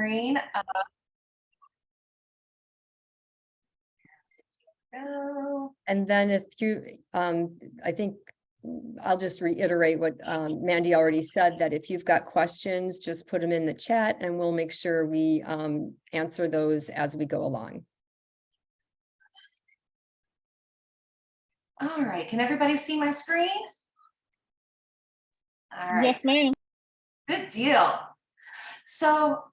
screen. And then if you, I think I'll just reiterate what Mandy already said, that if you've got questions, just put them in the chat and we'll make sure we answer those as we go along. All right, can everybody see my screen? All right. Yes, ma'am. Good deal. So,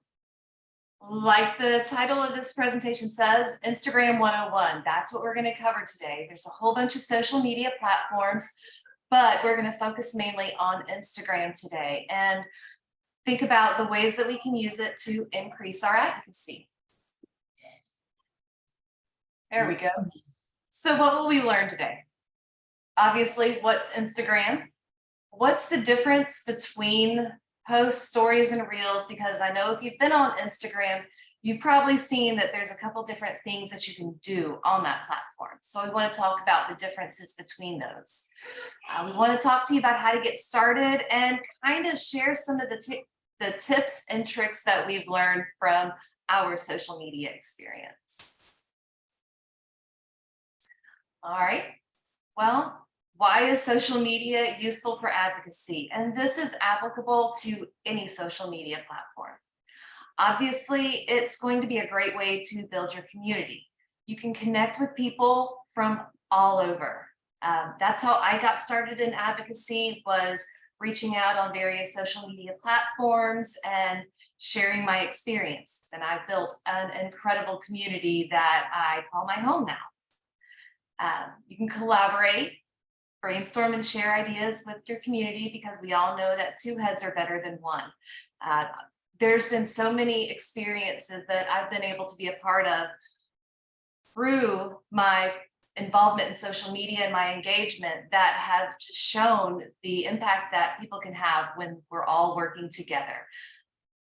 like the title of this presentation says, Instagram 101. That's what we're going to cover today. There's a whole bunch of social media platforms, but we're going to focus mainly on Instagram today and think about the ways that we can use it to increase our advocacy. There we go. So what will we learn today? Obviously, what's Instagram? What's the difference between posts, stories, and reels? Because I know if you've been on Instagram, you've probably seen that there's a couple different things that you can do on that platform. So we want to talk about the differences between those. We want to talk to you about how to get started and kind of share some of the tips and tricks that we've learned from our social media experience. All right, well, why is social media useful for advocacy? And this is applicable to any social media platform. Obviously, it's going to be a great way to build your community. You can connect with people from all over. That's how I got started in advocacy, was reaching out on various social media platforms and sharing my experience. And I've built an incredible community that I call my home now. You can collaborate, brainstorm, and share ideas with your community, because we all know that two heads are better than one. There's been so many experiences that I've been able to be a part of through my involvement in social media and my engagement that have just shown the impact that people can have when we're all working together.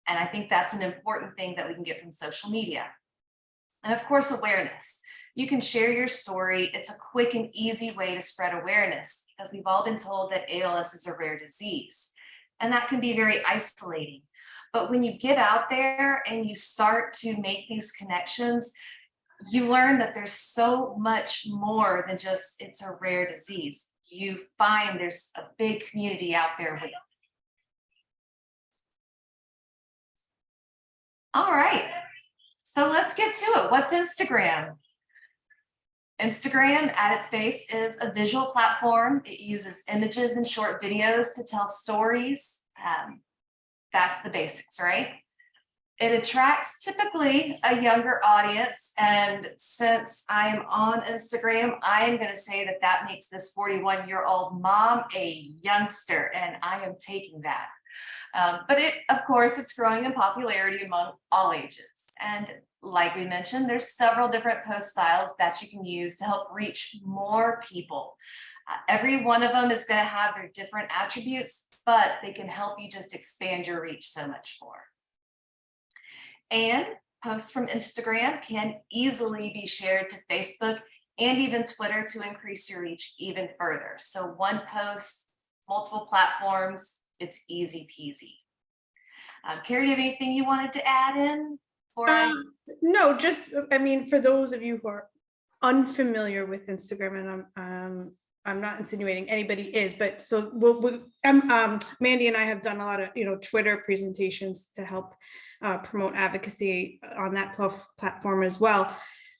And I think that's an important thing that we can get from social media. And of course, awareness. You can share your story. It's a quick and easy way to spread awareness, because we've all been told that ALS is a rare disease, and that can be very isolating. But when you get out there and you start to make these connections, you learn that there's so much more than just it's a rare disease. You find there's a big community out there with. All right, so let's get to it. What's Instagram? Instagram at its base is a visual platform. It uses images and short videos to tell stories. That's the basics, right? It attracts typically a younger audience. And since I am on Instagram, I am going to say that that makes this 41-year-old mom a youngster, and I am taking that. But of course, it's growing in popularity among all ages. And like we mentioned, there's several different post styles that you can use to help reach more people. Every one of them is going to have their different attributes, but they can help you just expand your reach so much more. And posts from Instagram can easily be shared to Facebook and even Twitter to increase your reach even further. So one post, multiple platforms, it's easy peasy. Carrie, do you have anything you wanted to add in? No, just, I mean, for those of you who are unfamiliar with Instagram, and I'm not insinuating anybody is, but so Mandy and I have done a lot of, Twitter presentations to help promote advocacy on that platform as well,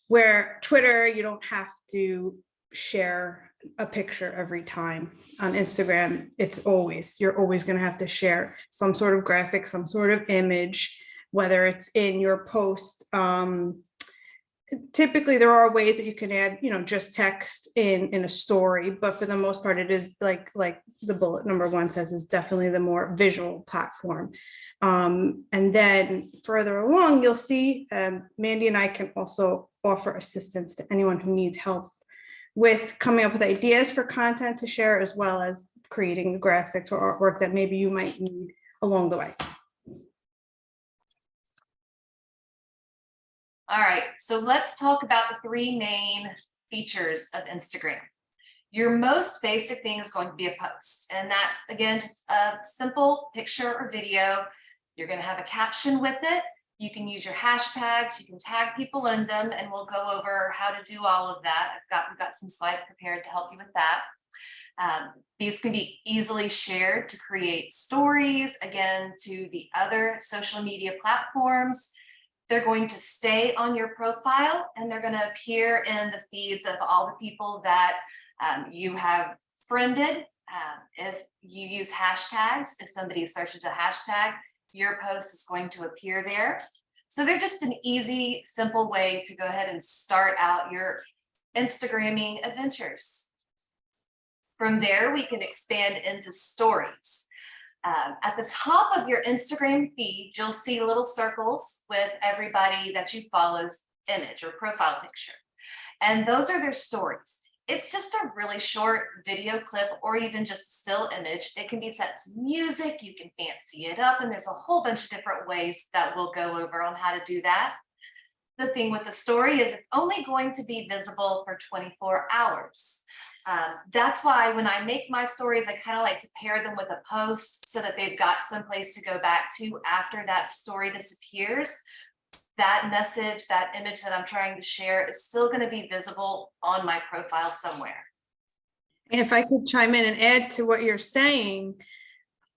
where Twitter, you don't have to share a picture every time. On Instagram, you're always going to have to share some sort of graphic, some sort of image, whether it's in your post. Typically there are ways that you can add, just text in a story, but for the most part, it is like the bullet number 1 says, is definitely the more visual platform. And then further along, you'll see Mandy and I can also offer assistance to anyone who needs help with coming up with ideas for content to share, as well as creating graphics or artwork that maybe you might need along the way. All right, so let's talk about the 3 main features of Instagram. Your most basic thing is going to be a post, and that's, again, just a simple picture or video. You're going to have a caption with it. You can use your hashtags, you can tag people in them, and we'll go over how to do all of that. We've got some slides prepared to help you with that. These can be easily shared to create stories, again, to the other social media platforms. They're going to stay on your profile, and they're going to appear in the feeds of all the people that you have friended. If you use hashtags, if somebody searches a hashtag, your post is going to appear there. So they're just an easy, simple way to go ahead and start out your Instagramming adventures. From there, we can expand into stories. At the top of your Instagram feed, you'll see little circles with everybody that you follow's image or profile picture. And those are their stories. It's just a really short video clip or even just a still image. It can be set to music, you can fancy it up, and there's a whole bunch of different ways that we'll go over on how to do that. The thing with the story is it's only going to be visible for 24 hours. That's why when I make my stories, I kind of like to pair them with a post so that they've got some place to go back to after that story disappears. That message, that image that I'm trying to share is still going to be visible on my profile somewhere. And if I could chime in and add to what you're saying,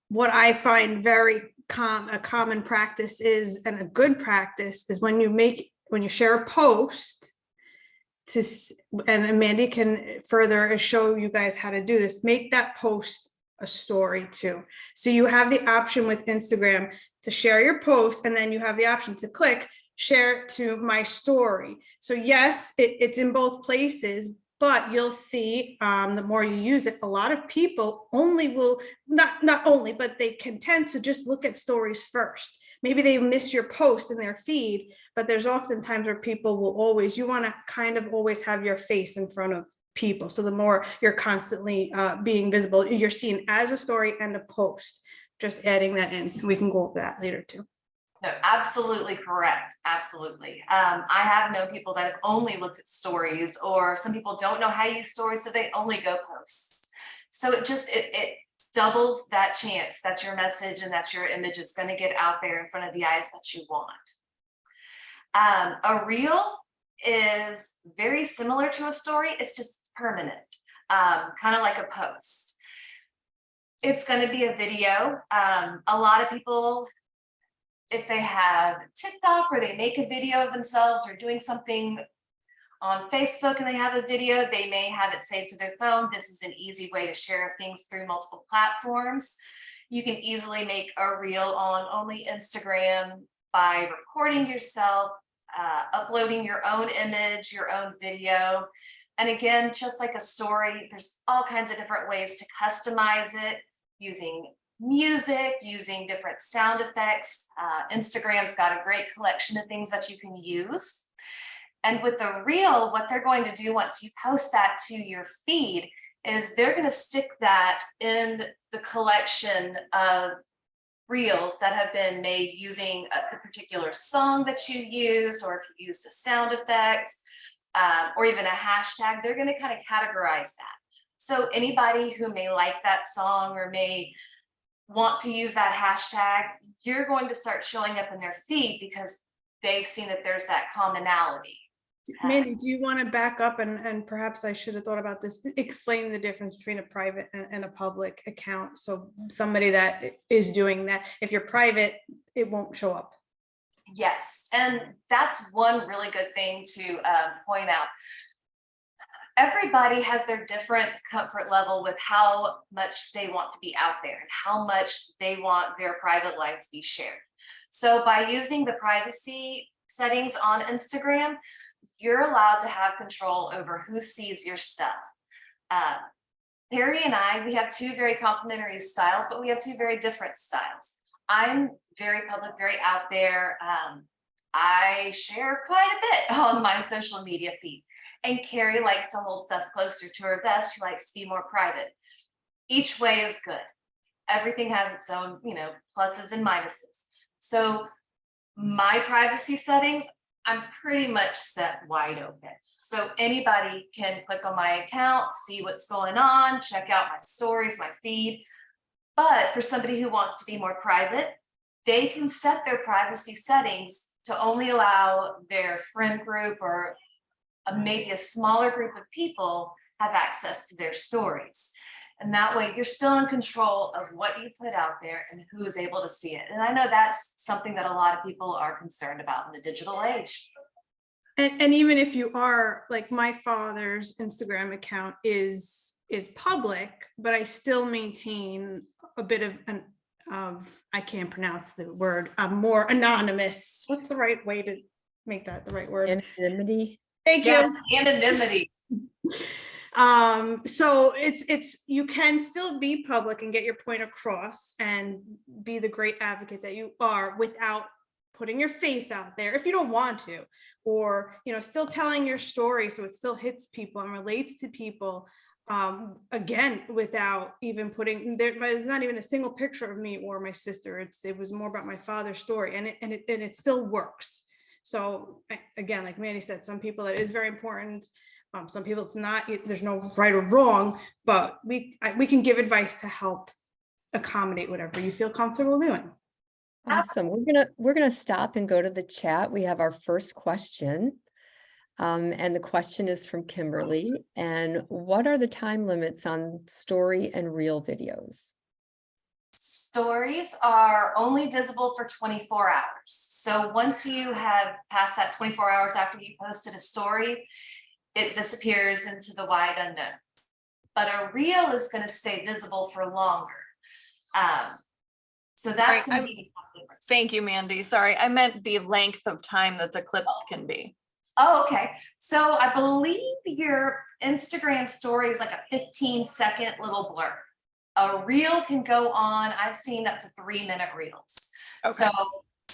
what I find very a common practice is, and a good practice is when you share a post, and Mandy can further show you guys how to do this, make that post a story too. So you have the option with Instagram to share your post, and then you have the option to click share to my story. So yes, it's in both places, but you'll see the more you use it, a lot of people only will, not only, but they can tend to just look at stories first. Maybe they miss your post in their feed, but there's often times where people will always, you want to kind of always have your face in front of people. So the more you're constantly being visible, you're seen as a story and a post. Just adding that in. We can go over that later too. No, absolutely correct. Absolutely. I have known people that have only looked at stories, or some people don't know how to use stories, so they only go posts. So it doubles that chance that your message and that your image is going to get out there in front of the eyes that you want. A reel is very similar to a story. It's just permanent, kind of like a post. It's going to be a video. A lot of people, if they have TikTok or they make a video of themselves or doing something on Facebook and they have a video, they may have it saved to their phone. This is an easy way to share things through multiple platforms. You can easily make a reel on only Instagram by recording yourself, uploading your own image, your own video. And again, just like a story, there's all kinds of different ways to customize it using music, using different sound effects. Instagram's got a great collection of things that you can use. And with the reel, what they're going to do once you post that to your feed is they're going to stick that in the collection of reels that have been made using the particular song that you used, or if you used a sound effect, or even a hashtag, they're going to kind of categorize that. So anybody who may like that song or may want to use that hashtag, you're going to start showing up in their feed because they've seen that there's that commonality. Mandy, do you want to back up and perhaps I should have thought about this, explain the difference between a private and a public account? So somebody that is doing that, if you're private, it won't show up. Yes, and that's one really good thing to point out. Everybody has their different comfort level with how much they want to be out there and how much they want their private life to be shared. So by using the privacy settings on Instagram, you're allowed to have control over who sees your stuff. Harry and I, we have two very complementary styles, but we have two very different styles. I'm very public, very out there. I share quite a bit on my social media feed. And Carrie likes to hold stuff closer to her vest. She likes to be more private. Each way is good. Everything has its own, pluses and minuses. So my privacy settings, I'm pretty much set wide open. So anybody can click on my account, see what's going on, check out my stories, my feed. But for somebody who wants to be more private, they can set their privacy settings to only allow their friend group or maybe a smaller group of people have access to their stories. And that way you're still in control of what you put out there and who is able to see it. And I know that's something that a lot of people are concerned about in the digital age. And even if you are, like, my father's Instagram account is public, but I still maintain a bit of I can't pronounce the word, more anonymous. What's the right way to make that the right word? Anonymity. Thank you. Yes, anonymity. So it's you can still be public and get your point across and be the great advocate that you are without putting your face out there if you don't want to, or, you know, still telling your story so it still hits people and relates to people, again, without even putting there. But it's not even a single picture of me or my sister. It was more about my father's story, and it still works. So again, like Mandy said, some people it is very important. Some people it's not. There's no right or wrong, but we can give advice to help accommodate whatever you feel comfortable doing. Awesome. We're gonna stop and go to the chat. We have our first question. And the question is from Kimberly. And what are the time limits on story and reel videos? Stories are only visible for 24 hours. So once you have passed that 24 hours after you posted a story, it disappears into the wide unknown. But a reel is going to stay visible for longer. So that's going to be the top difference. Thank you, Mandy. Sorry, I meant the length of time that the clips can be. Oh, okay. So I believe your Instagram story is like a 15-second little blur. A reel can go on, I've seen up to 3-minute reels. Okay. So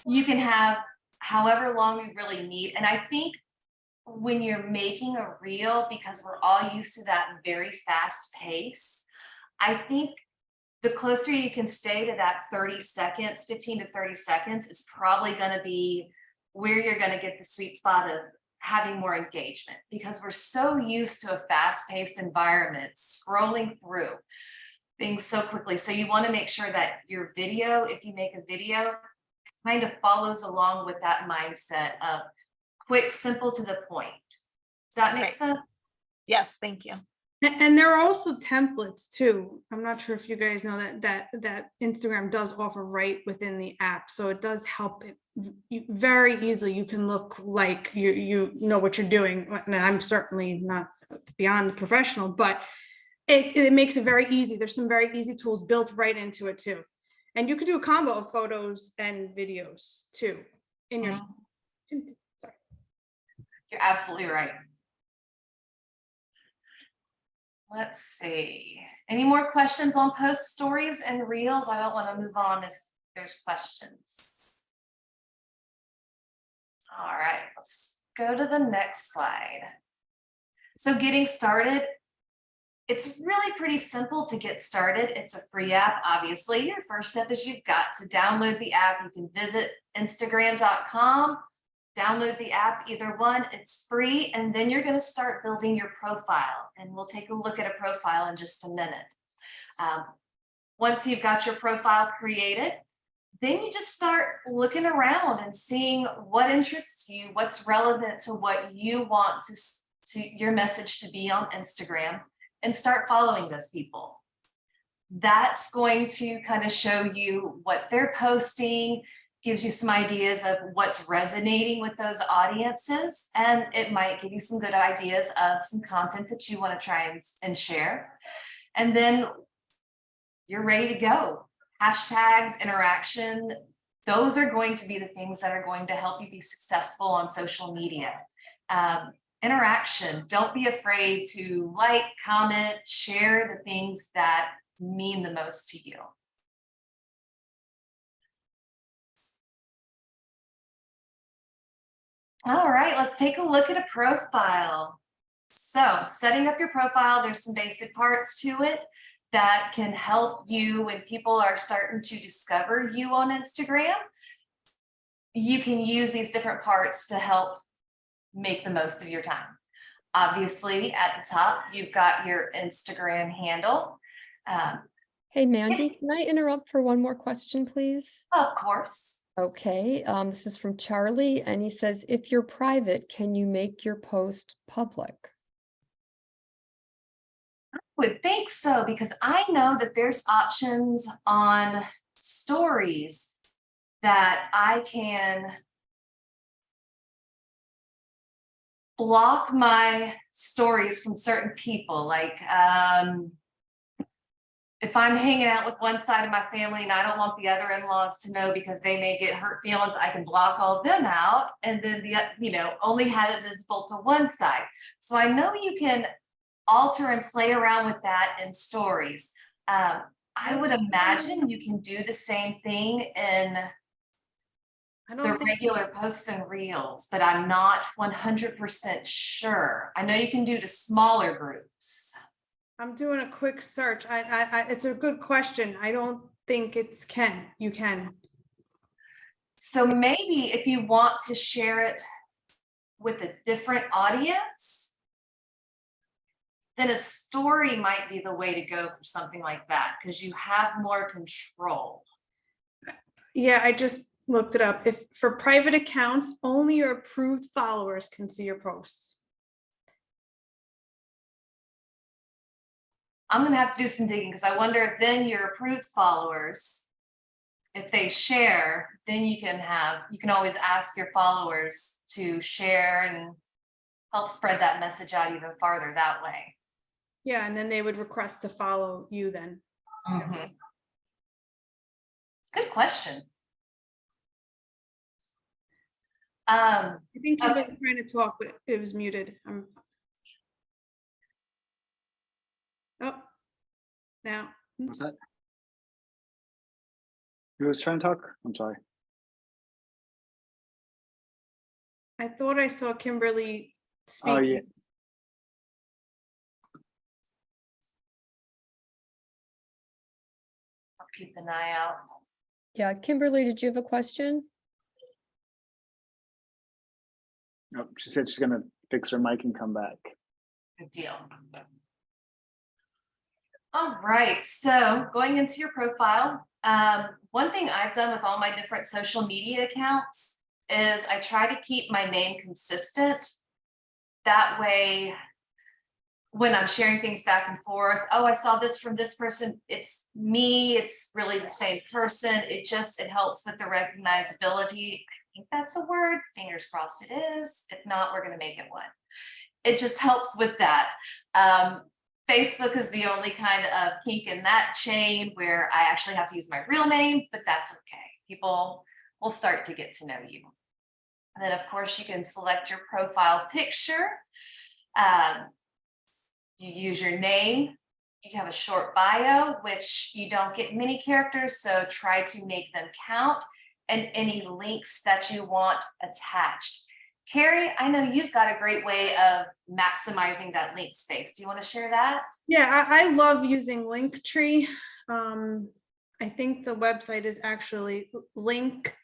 you can have however long you really need. And I think when you're making a reel, because we're all used to that very fast pace, I think the closer you can stay to that 30 seconds, 15 to 30 seconds is probably going to be where you're going to get the sweet spot of having more engagement, because we're so used to a fast-paced environment, scrolling through things so quickly. So you want to make sure that your video, if you make a video, kind of follows along with that mindset of quick, simple, to the point. Does that make sense? Yes, thank you. And there are also templates too. I'm not sure if you guys know that Instagram does offer right within the app, so it does help it very easily. You can look like you know what you're doing. And I'm certainly not beyond professional, but it makes it very easy. There's some very easy tools built right into it too, and you could do a combo of photos and videos too in your. Sorry, You're absolutely right. Let's see. Any more questions on post stories and reels? I don't want to move on if there's questions. All right, let's go to the next slide. So getting started, it's really pretty simple to get started. It's a free app, obviously. Your first step is you've got to download the app. You can visit Instagram.com, download the app, either one, it's free. And then you're going to start building your profile. And we'll take a look at a profile in just a minute. Once you've got your profile created, then you just start looking around and seeing what interests you, what's relevant to what you want to your message to be on Instagram, and start following those people. That's going to kind of show you what they're posting, gives you some ideas of what's resonating with those audiences, and it might give you some good ideas of some content that you want to try and share. And then you're ready to go. Hashtags, interaction, those are going to be the things that are going to help you be successful on social media. Interaction, don't be afraid to like, comment, share the things that mean the most to you. All right, let's take a look at a profile. So setting up your profile, there's some basic parts to it that can help you when people are starting to discover you on Instagram. You can use these different parts to help make the most of your time. Obviously, at the top, you've got your Instagram handle. Hey, Mandy, can I interrupt for one more question, please? Of course. Okay, this is from Charlie, and he says, if you're private, can you make your post public? Would think so, because I know that there's options on stories that I can block my stories from certain people. Like, if I'm hanging out with one side of my family and I don't want the other in-laws to know because they may get hurt feelings, I can block all of them out and then only have it visible to one side. So I know you can alter and play around with that in stories. I would imagine you can do the same thing in I the don't think, regular posts and reels, but I'm not 100% sure. I know you can do to smaller groups. I'm doing a quick search. It's a good question. I don't think you can. So maybe if you want to share it with a different audience, then a story might be the way to go for something like that, because you have more control. Yeah, I just looked it up. If for private accounts, only your approved followers can see your posts. I'm gonna have to do some digging, because I wonder if then your approved followers, if they share, then you can always ask your followers to share and help spread that message out even farther that way. Yeah, and then they would request to follow you then. Mhm. Good question. I think Kimberly Okay. was trying to talk, but it was muted. Oh, now, Was that? Who was trying to talk? I'm sorry. I thought I saw Kimberly speak. Oh, yeah. I'll keep an eye out. Yeah, Kimberly, did you have a question? Oh, she said she's gonna fix her mic and come back. Good deal. All right, so going into your profile, one thing I've done with all my different social media accounts is I try to keep my name consistent. That way, when I'm sharing things back and forth, oh, I saw this from this person, it's me, it's really the same person. It helps with the recognizability. I think that's a word, fingers crossed it is. If not, we're gonna make it one. It just helps with that. Facebook is the only kind of kink in that chain where I actually have to use my real name, but that's okay. People will start to get to know you. And then of course you can select your profile picture. You use your name. You have a short bio, which you don't get many characters, so try to make them count, and any links that you want attached. Carrie, I know you've got a great way of maximizing that link space. Do you want to share that? Yeah, I love using Linktree. I think the website is actually link.tree.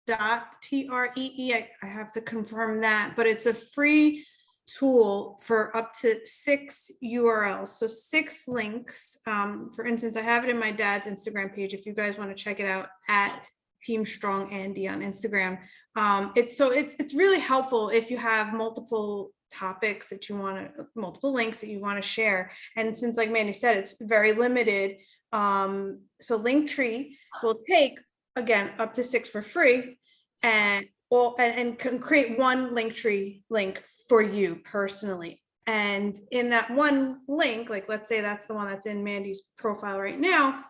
I have to confirm that, but it's a free tool for up to 6 URLs. So 6 links. For instance, I have it in my dad's Instagram page. If you guys want to check it out, at Team Strong Andy on Instagram. It's really helpful if you have multiple topics that you want to, multiple links that you want to share. And since, like Mandy said, it's very limited. So Linktree will take, again, up to 6 for free, and can create one Linktree link for you personally. And in that one link, like let's say that's the one that's in Mandy's profile right now,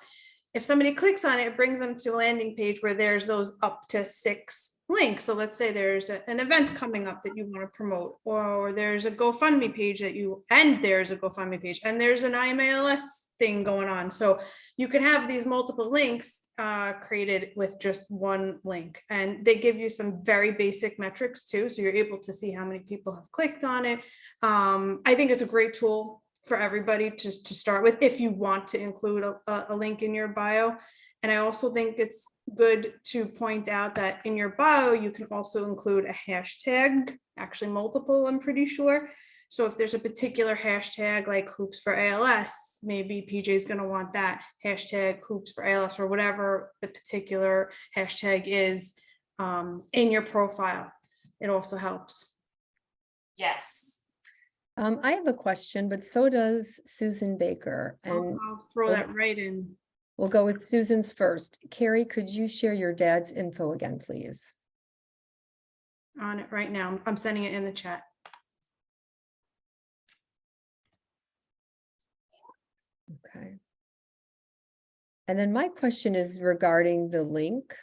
if somebody clicks on it, it brings them to a landing page where there's those up to 6 links. So let's say there's an event coming up that you want to promote, or there's a GoFundMe page there's a GoFundMe page, and there's an I AM ALS thing going on. So you can have these multiple links created with just one link, and they give you some very basic metrics too. So you're able to see how many people have clicked on it. I think it's a great tool for everybody to start with if you want to include a link in your bio. And I also think it's good to point out that in your bio, you can also include a hashtag, actually multiple, I'm pretty sure. So if there's a particular hashtag like hoops for ALS, maybe PJ is going to want that hashtag hoops for ALS, or whatever the particular hashtag is. in your profile. It also helps. Yes. I have a question, but so does Susan Baker, and I'll throw that right in. we'll go with Susan's first. Carrie, could you share your dad's info again, please? On it right now. I'm sending it in the chat. Okay. And then my question is regarding the link.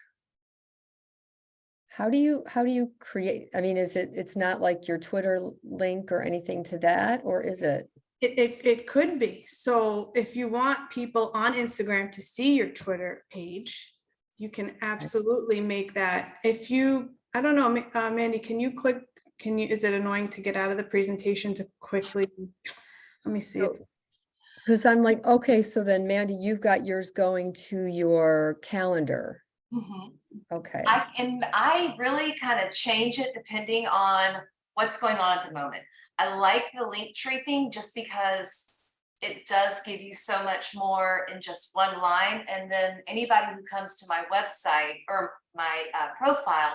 How do you create, I mean, it's not like your Twitter link or anything to that, or is it? It could be. So if you want people on Instagram to see your Twitter page, you can absolutely make that. If you, I don't know, Mandy, can you, is it annoying to get out of the presentation to quickly, let me see. Because I'm like, okay, so then Mandy, you've got yours going to your calendar. Mhm. Okay. I really kind of change it depending on what's going on at the moment. I like the link tree thing just because it does give you so much more in just one line. And then anybody who comes to my website or my profile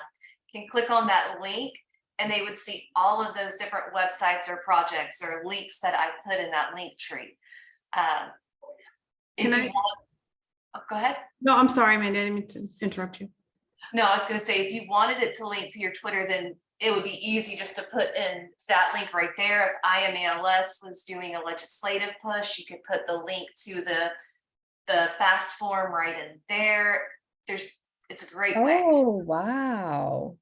can click on that link and they would see all of those different websites or projects or links that I put in that link tree. If Can you I- want, oh, go ahead. No, I'm sorry, Mandy, I didn't mean to interrupt you. No, I was gonna say, if you wanted it to link to your Twitter, then it would be easy just to put in that link right there. If I Am ALS was doing a legislative push, you could put the link to the fast form right in there. It's a great way. Oh, wow.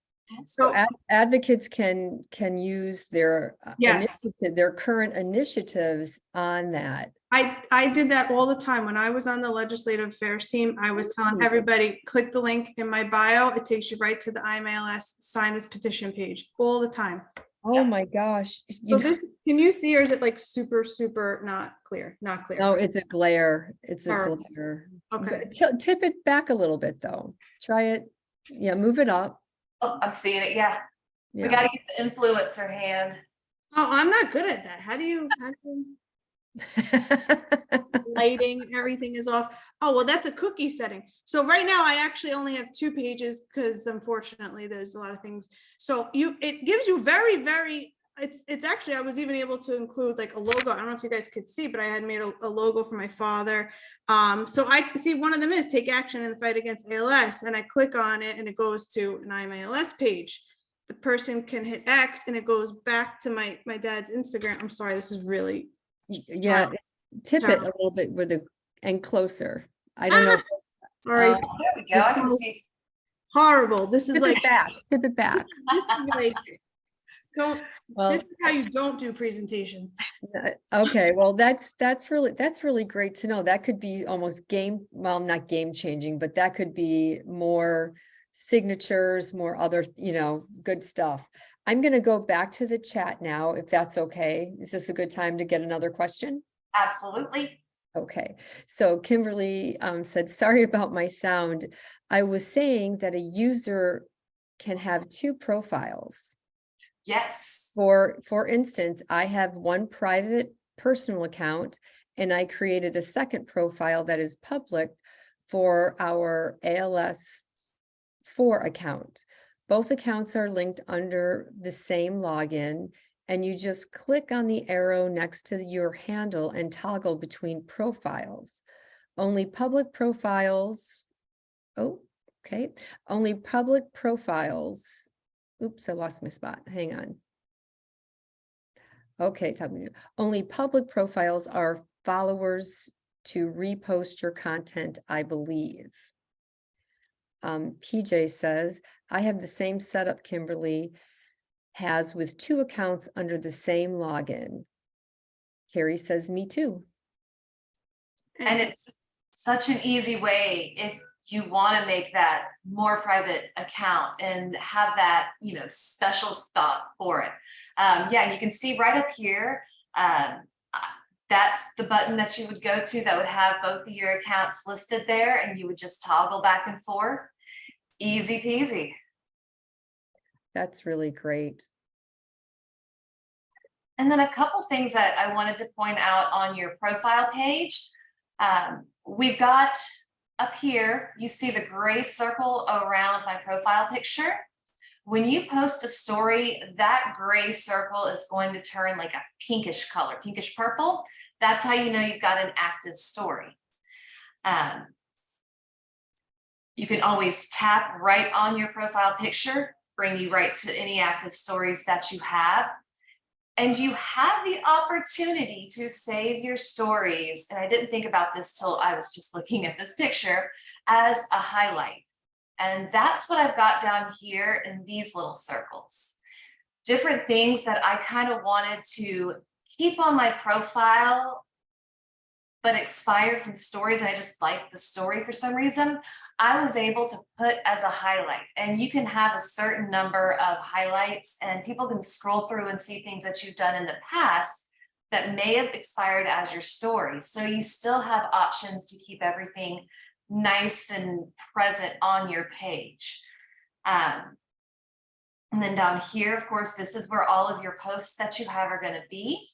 So So, advocates can use their yes. their current initiatives on that. I did that all the time. When I was on the legislative affairs team, I was telling everybody, click the link in my bio. It takes you right to the I Am ALS sign this petition page all the time. Oh Yeah. my gosh. So this, can you see, or is it like super not clear? Not clear. No, it's a glare. It's a Terrible. glare. Okay. But tip it back a little bit though. Try it. Yeah, move it up. Oh, I'm seeing it. Yeah, we Yeah. gotta get the influencer hand. Oh, I'm not good at that. How do you lighting and everything is off? Oh, well, that's a cookie setting. So right now I actually only have 2 pages because unfortunately there's a lot of things. So it gives you very, it's actually, I was even able to include like a logo. I don't know if you guys could see, but I had made a logo for my father. So I see one of them is take action in the fight against ALS, and I click on it and it goes to an I Am ALS page. The person can hit X and it goes back to my dad's Instagram. I'm sorry, this is really Yeah, tip it a little bit with the and closer. I don't know. sorry. There we go. I can see. Horrible. This is Tip like it back. Tip it back. this is like don't Well, this is how you don't do presentations. okay, well, that's really great to know. That could be almost well, not game changing, but that could be more signatures, more other, good stuff. I'm going to go back to the chat now, if that's okay. Is this a good time to get another question? Absolutely. Okay, so Kimberly said, sorry about my sound. I was saying that a user can have 2 profiles. Yes. For instance, I have one private personal account and I created a second profile that is public for our ALS 4 account. Both accounts are linked under the same login, and you just click on the arrow next to your handle and toggle between profiles. Only public profiles. Oh, okay. Only public profiles. Oops, I lost my spot. Hang on. Okay, tell me. Only public profiles are followers to repost your content, I believe. PJ says, I have the same setup Kimberly has with 2 accounts under the same login. Carrie says, me too. And it's such an easy way if you want to make that more private account and have that, special spot for it. Yeah, and you can see right up here, that's the button that you would go to that would have both of your accounts listed there, and you would just toggle back and forth. Easy peasy. That's really great. And then a couple things that I wanted to point out on your profile page. We've got up here, you see the gray circle around my profile picture. When you post a story, that gray circle is going to turn like a pinkish color, pinkish purple. That's how you know you've got an active story. You can always tap right on your profile picture, bring you right to any active stories that you have. And you have the opportunity to save your stories. And I didn't think about this till I was just looking at this picture as a highlight. And that's what I've got down here in these little circles. Different things that I kind of wanted to keep on my profile, but expired from stories. And I just liked the story for some reason. I was able to put as a highlight, and you can have a certain number of highlights and people can scroll through and see things that you've done in the past that may have expired as your story. So you still have options to keep everything nice and present on your page. And then down here, of course, this is where all of your posts that you have are going to be.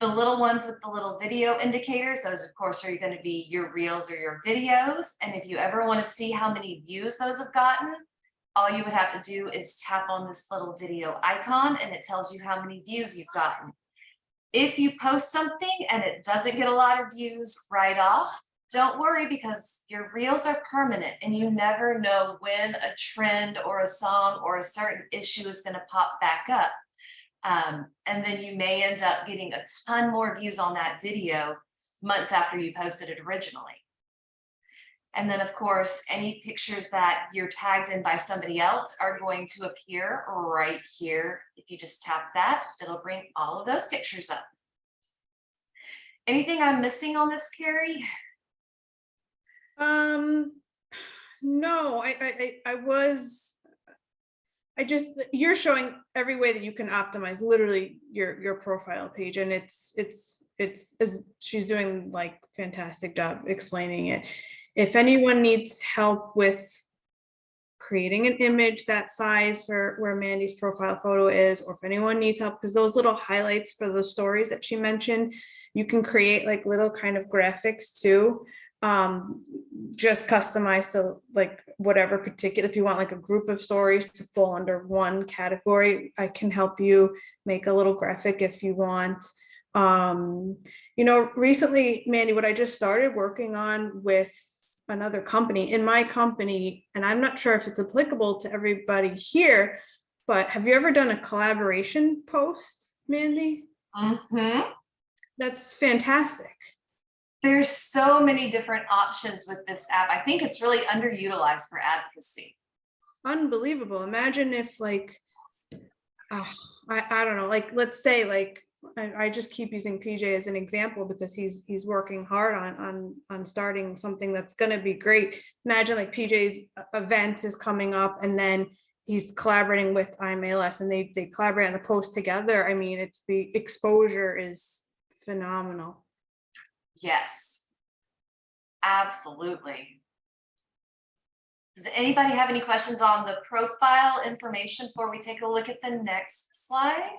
The little ones with the little video indicators, those of course are going to be your reels or your videos. And if you ever want to see how many views those have gotten, all you would have to do is tap on this little video icon and it tells you how many views you've gotten. If you post something and it doesn't get a lot of views right off, don't worry, because your reels are permanent and you never know when a trend or a song or a certain issue is going to pop back up. And then you may end up getting a ton more views on that video months after you posted it originally. And then of course, any pictures that you're tagged in by somebody else are going to appear right here. If you just tap that, it'll bring all of those pictures up. Anything I'm missing on this, Carrie? No, you're showing every way that you can optimize literally your profile page, and it's she's doing like fantastic job explaining it. If anyone needs help with creating an image that size for where Mandy's profile photo is, or if anyone needs help, because those little highlights for those stories that she mentioned, you can create like little kind of graphics too. Just customized to like whatever particular, if you want like a group of stories to fall under one category, I can help you make a little graphic if you want. You know, recently, Mandy, what I just started working on with another company in my company, and I'm not sure if it's applicable to everybody here, but have you ever done a collaboration post, Mandy? Mm-hmm. That's fantastic. There's so many different options with this app. I think it's really underutilized for advocacy. Unbelievable. Imagine if like, I don't know, like, let's say like, I just keep using PJ as an example because he's working hard on starting something that's going to be great. Imagine like PJ's event is coming up and then he's collaborating with I AM ALS and they collaborate on the post together. I mean, it's the exposure is phenomenal. Yes, absolutely. Does anybody have any questions on the profile information before we take a look at the next slide?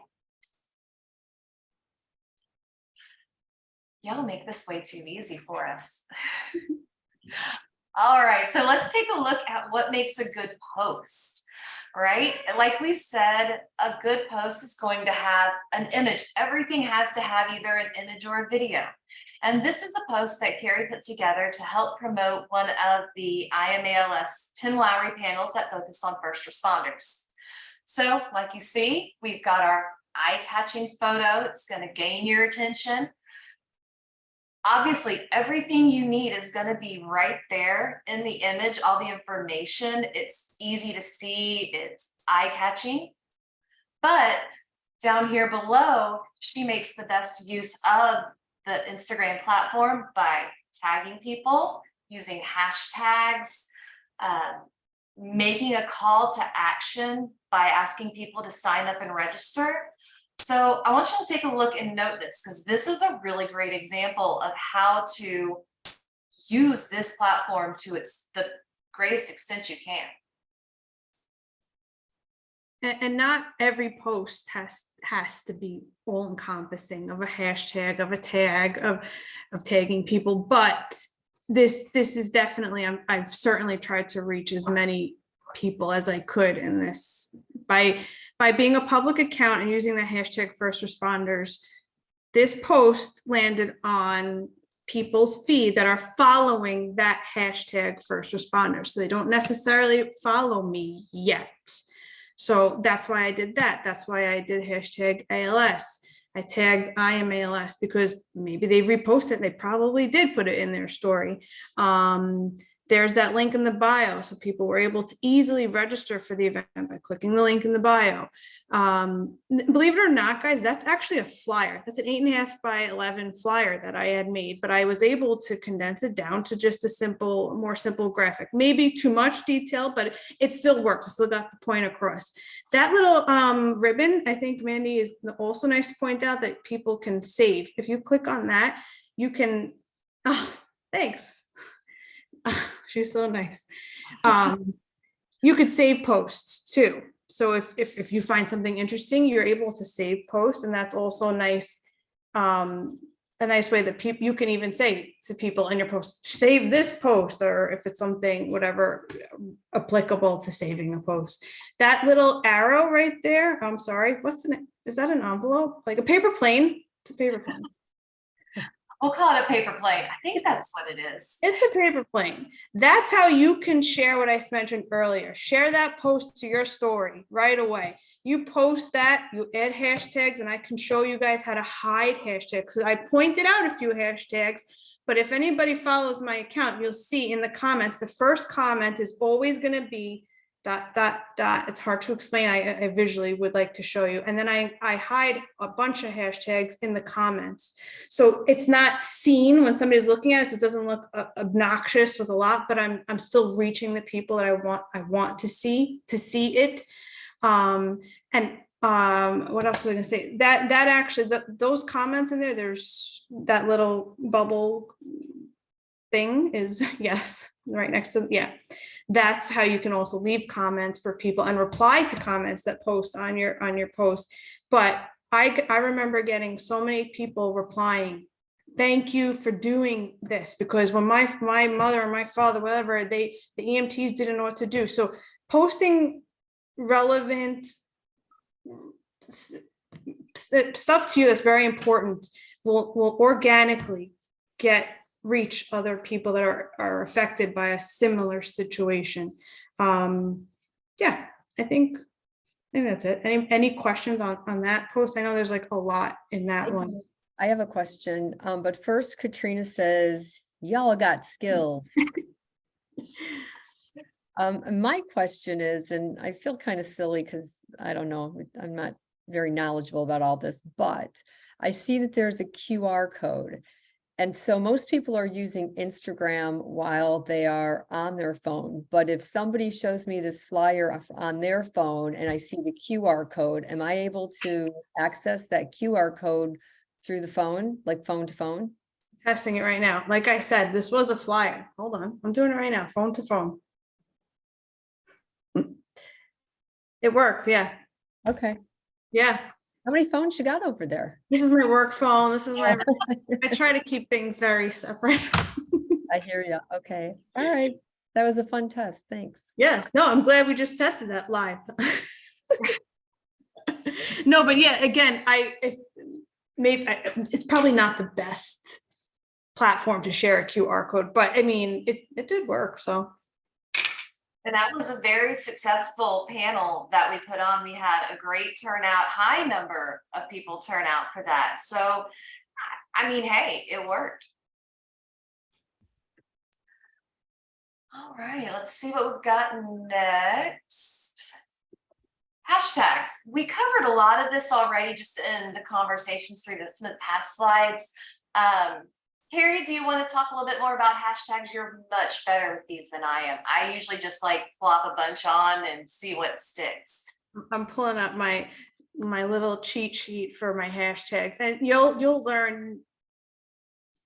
Y'all make this way too easy for us. All right, so let's take a look at what makes a good post, right? Like we said, a good post is going to have an image. Everything has to have either an image or a video. And this is a post that Carrie put together to help promote one of the I AM ALS Tim Lowry panels that focused on first responders. So like you see, we've got our eye-catching photo. It's going to gain your attention. Obviously, everything you need is going to be right there in the image, all the information. It's easy to see, it's eye-catching. But down here below, she makes the best use of the Instagram platform by tagging people, using hashtags, making a call to action by asking people to sign up and register. So I want you to take a look and note this, because this is a really great example of how to use this platform to the greatest extent you can. And not every post has to be all encompassing of a hashtag, of a tag, of tagging people, but this is definitely, I've certainly tried to reach as many people as I could in this by being a public account and using the hashtag first responders. This post landed on people's feed that are following that hashtag first responders. So they don't necessarily follow me yet. So that's why I did that. That's why I did hashtag ALS. I tagged I am ALS because maybe they reposted. They probably did put it in their story. There's that link in the bio. So people were able to easily register for the event by clicking the link in the bio. Believe it or not, guys, that's actually a flyer. That's an 8.5 by 11 flyer that I had made, but I was able to condense it down to just a more simple graphic. Maybe too much detail, but it still worked. I still got the point across. That little ribbon, I think, Mandy, is also nice to point out that people can save. If you click on that, you can, oh, thanks. She's so nice. You could save posts too. So if you find something interesting, you're able to save posts, and that's also nice. A nice way that people, you can even say to people in your post, save this post, or if it's something, whatever, applicable to saving a post. That little arrow right there, I'm sorry, is that an envelope? Like a paper plane? It's a paper plane. We'll call it a paper plane. I think that's what it is. It's a paper plane. That's how you can share what I mentioned earlier. Share that post to your story right away. You post that, you add hashtags, and I can show you guys how to hide hashtags. So I pointed out a few hashtags, but if anybody follows my account, you'll see in the comments, the first comment is always going to be ... It's hard to explain. I visually would like to show you. And then I hide a bunch of hashtags in the comments. So it's not seen when somebody's looking at it. So it doesn't look obnoxious with a lot, but I'm still reaching the people that I want to see it. What else was I gonna say? That actually, those comments in there, there's that little bubble thing is, yes, right next to, yeah. That's how you can also leave comments for people and reply to comments that post on your post. But I remember getting so many people replying, thank you for doing this, because when my mother or my father, whatever, the EMTs didn't know what to do. So posting relevant stuff to you that's very important will organically reach other people that are affected by a similar situation. Yeah, I think that's it. Any questions on that post? I know there's like a lot in that one. I have a question, but first Katrina says, y'all got skills. My question is, and I feel kind of silly because I don't know, I'm not very knowledgeable about all this, but I see that there's a QR code. And so most people are using Instagram while they are on their phone. But if somebody shows me this flyer on their phone and I see the QR code, am I able to access that QR code through the phone, like phone to phone? Testing it right now. Like I said, this was a flyer. Hold on. I'm doing it right now, phone to phone. It works. Yeah. Okay. Yeah. How many phones you got over there? This is my work phone. This is my, I try to keep things very separate. I hear you. Okay. All right. That was a fun test. Thanks. Yes. No, I'm glad we just tested that live. No, but yeah, again, it's probably not the best platform to share a QR code, but I mean, it did work. So. And that was a very successful panel that we put on. We had a great turnout, high number of people turn out for that. So, I mean, hey, it worked. All right, let's see what we've got next. Hashtags. We covered a lot of this already just in the conversations through some of the past slides. Carrie, do you want to talk a little bit more about hashtags? You're much better with these than I am. I usually just like plop a bunch on and see what sticks. I'm pulling up my little cheat sheet for my hashtags, and you'll learn.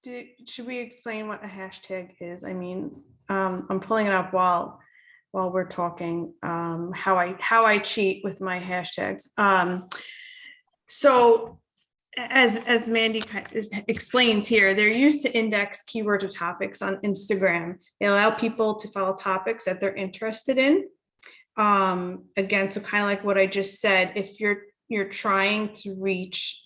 Should we explain what a hashtag is? I mean, I'm pulling it up while we're talking. How I cheat with my hashtags. So as Mandy explains here, they're used to index keywords or topics on Instagram. They allow people to follow topics that they're interested in. Again, so kind of like what I just said, if you're trying to reach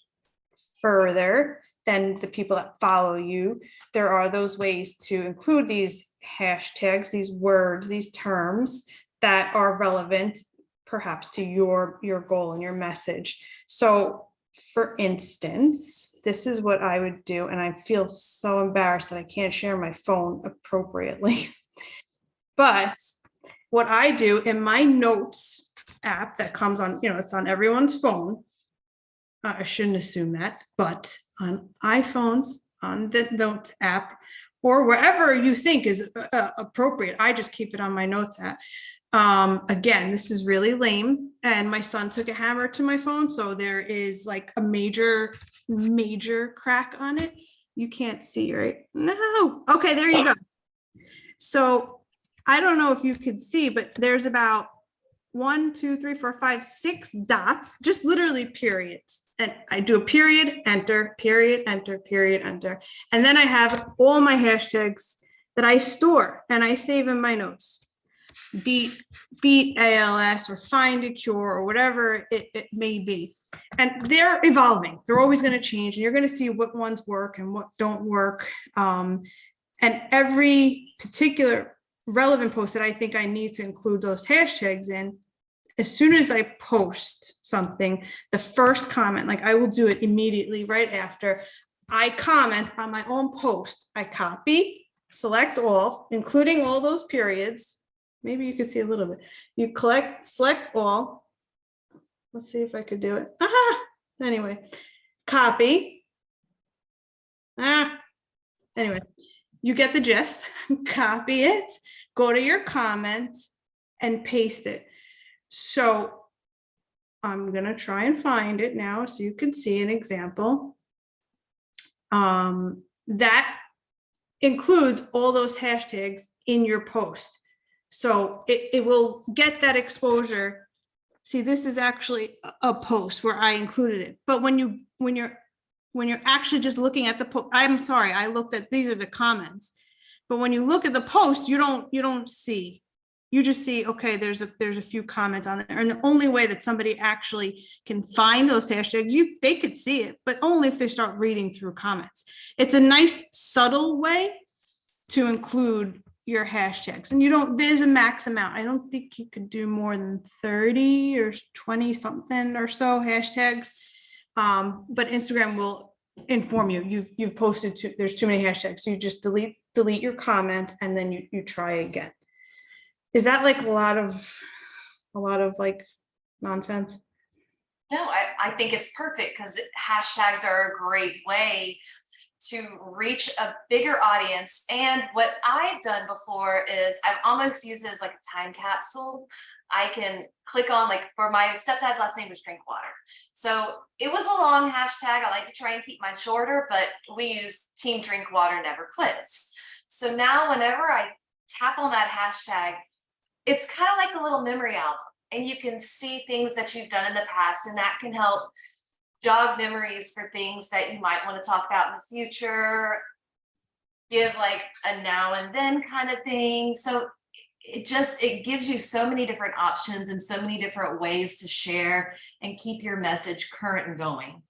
further than the people that follow you, there are those ways to include these hashtags, these words, these terms that are relevant perhaps to your goal and your message. So for instance, this is what I would do, and I feel so embarrassed that I can't share my phone appropriately. But what I do in my notes app that comes on, it's on everyone's phone. I shouldn't assume that, but on iPhones, on the notes app, or wherever you think is appropriate, I just keep it on my notes app. Again, this is really lame, and my son took a hammer to my phone, so there is like a major crack on it. You can't see, right? No. Okay, there you go. So I don't know if you could see, but there's about 1, 2, 3, 4, 5, 6 dots, just literally periods. And I do a period, enter, period, enter, period, enter. And then I have all my hashtags that I store and I save in my notes. Beat ALS or find a cure or whatever it may be. And they're evolving. They're always going to change, and you're going to see what ones work and what don't work. And every particular relevant post that I think I need to include those hashtags in, as soon as I post something, the first comment, like I will do it immediately right after I comment on my own post, I copy, select all, including all those periods. Maybe you could see a little bit. You select all. Let's see if I could do it. Anyway, copy. Anyway, you get the gist. Copy it, go to your comments and paste it. So I'm going to try and find it now so you can see an example. That includes all those hashtags in your post. So it will get that exposure. See, this is actually a post where I included it. But when you're actually just looking at the post, I'm sorry, I looked at, these are the comments. But when you look at the post, you don't see. You just see, okay, there's a few comments on there. And the only way that somebody actually can find those hashtags, they could see it, but only if they start reading through comments. It's a nice subtle way to include your hashtags. And there's a max amount. I don't think you could do more than 30 or 20 something or so hashtags. But Instagram will inform you. You've posted there's too many hashtags. So you just delete your comment and then you try again. Is that like a lot of like nonsense? No, I think it's perfect because hashtags are a great way to reach a bigger audience. And what I've done before is I've almost used it as like a time capsule. I can click on, like, for my stepdad's last name was Drinkwater. So it was a long hashtag. I like to try and keep mine shorter, but we use Team Drinkwater Never Quits. So now whenever I tap on that hashtag, it's kind of like a little memory album, and you can see things that you've done in the past, and that can help jog memories for things that you might want to talk about in the future, give like a now and then kind of thing. So it gives you so many different options and so many different ways to share and keep your message current and going.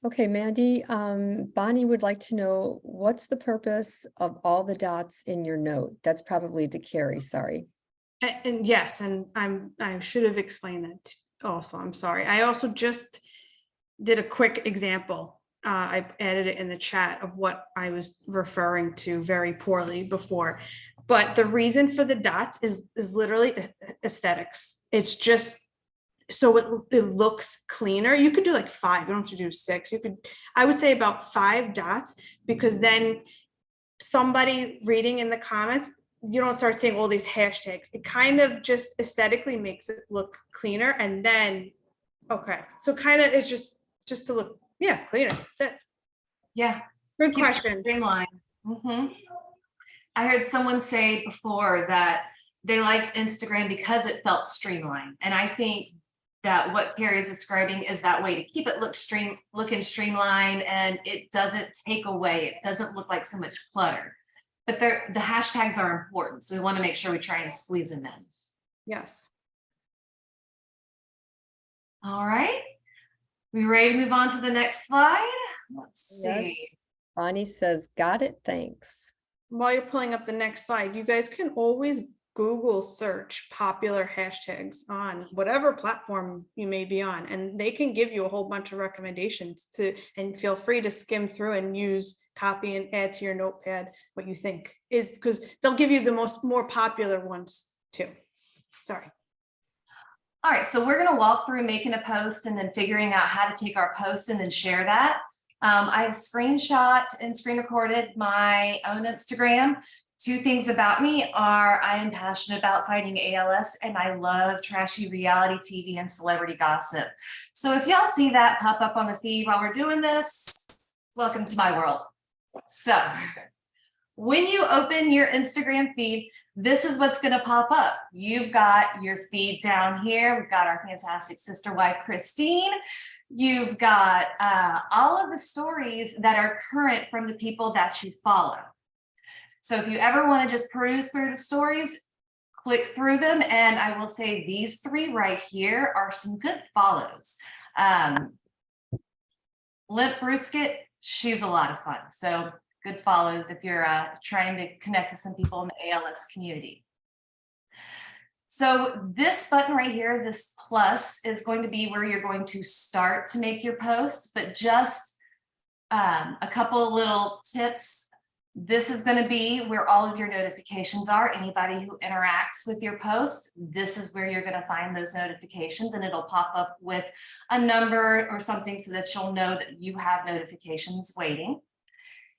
Okay, Mandy, Bonnie would like to know, what's the purpose of all the dots in your note? That's probably to Carrie, sorry. And yes, and I should have explained that also. I'm sorry. I also just did a quick example. I added it in the chat of what I was referring to very poorly before. But the reason for the dots is literally aesthetics. It's just so it looks cleaner. You could do like 5, you don't have to do 6. I would say about 5 dots, because then somebody reading in the comments, you don't start seeing all these hashtags. It kind of just aesthetically makes it look cleaner. And then, okay, so kind of it's just to look, yeah, cleaner. That's it. Yeah. Good question. Streamline. I heard someone say before that they liked Instagram because it felt streamlined. And I think that what Carrie is describing is that way to keep it looking streamlined, and it doesn't take away, it doesn't look like so much clutter. But the hashtags are important, so we want to make sure we try and squeeze them in. Yes. All right. We ready to move on to the next slide? Let's Yes. see. Bonnie says, got it, thanks. While you're pulling up the next slide, you guys can always Google search popular hashtags on whatever platform you may be on, and they can give you a whole bunch of recommendations and feel free to skim through and use, copy and add to your notepad what you think is, because they'll give you the more popular ones too. Sorry. All right, so we're gonna walk through making a post and then figuring out how to take our post and then share that. I screenshot and screen recorded my own Instagram. 2 things about me are I am passionate about fighting ALS, and I love trashy reality TV and celebrity gossip. So if y'all see that pop up on the feed while we're doing this, welcome to my world. So when you open your Instagram feed, this is what's going to pop up. You've got your feed down here. We've got our fantastic sister wife, Christine. You've got all of the stories that are current from the people that you follow. So if you ever want to just peruse through the stories, click through them. And I will say these 3 right here are some good follows. Limp Brisket, she's a lot of fun. So good follows if you're trying to connect with some people in the ALS community. So this button right here, this plus, is going to be where you're going to start to make your post, but just a couple of little tips. This is going to be where all of your notifications are. Anybody who interacts with your post, this is where you're going to find those notifications, and it'll pop up with a number or something so that you'll know that you have notifications waiting.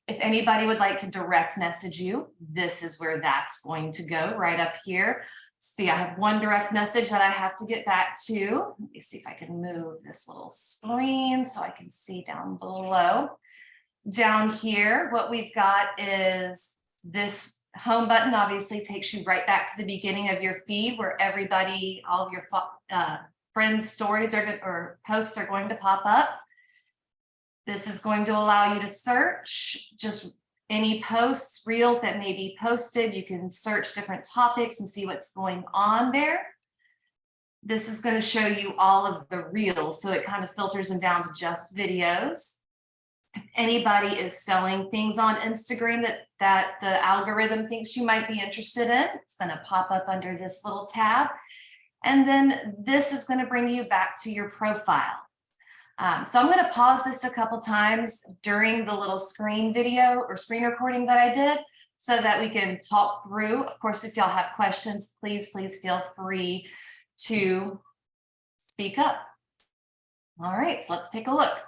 If anybody would like to direct message you, this is where that's going to go, right up here. See, I have one direct message that I have to get back to. Let me see if I can move this little screen so I can see down below. Down here, what we've got is this home button obviously takes you right back to the beginning of your feed where everybody, all of your friends' stories or posts are going to pop up. This is going to allow you to search just any posts, reels that may be posted. You can search different topics and see what's going on there. This is going to show you all of the reels, so it kind of filters them down to just videos. If anybody is selling things on Instagram that the algorithm thinks you might be interested in, it's going to pop up under this little tab. And then this is going to bring you back to your profile. So I'm going to pause this a couple times during the little screen video or screen recording that I did so that we can talk through. Of course, if y'all have questions, please feel free to speak up. All right, so let's take a look.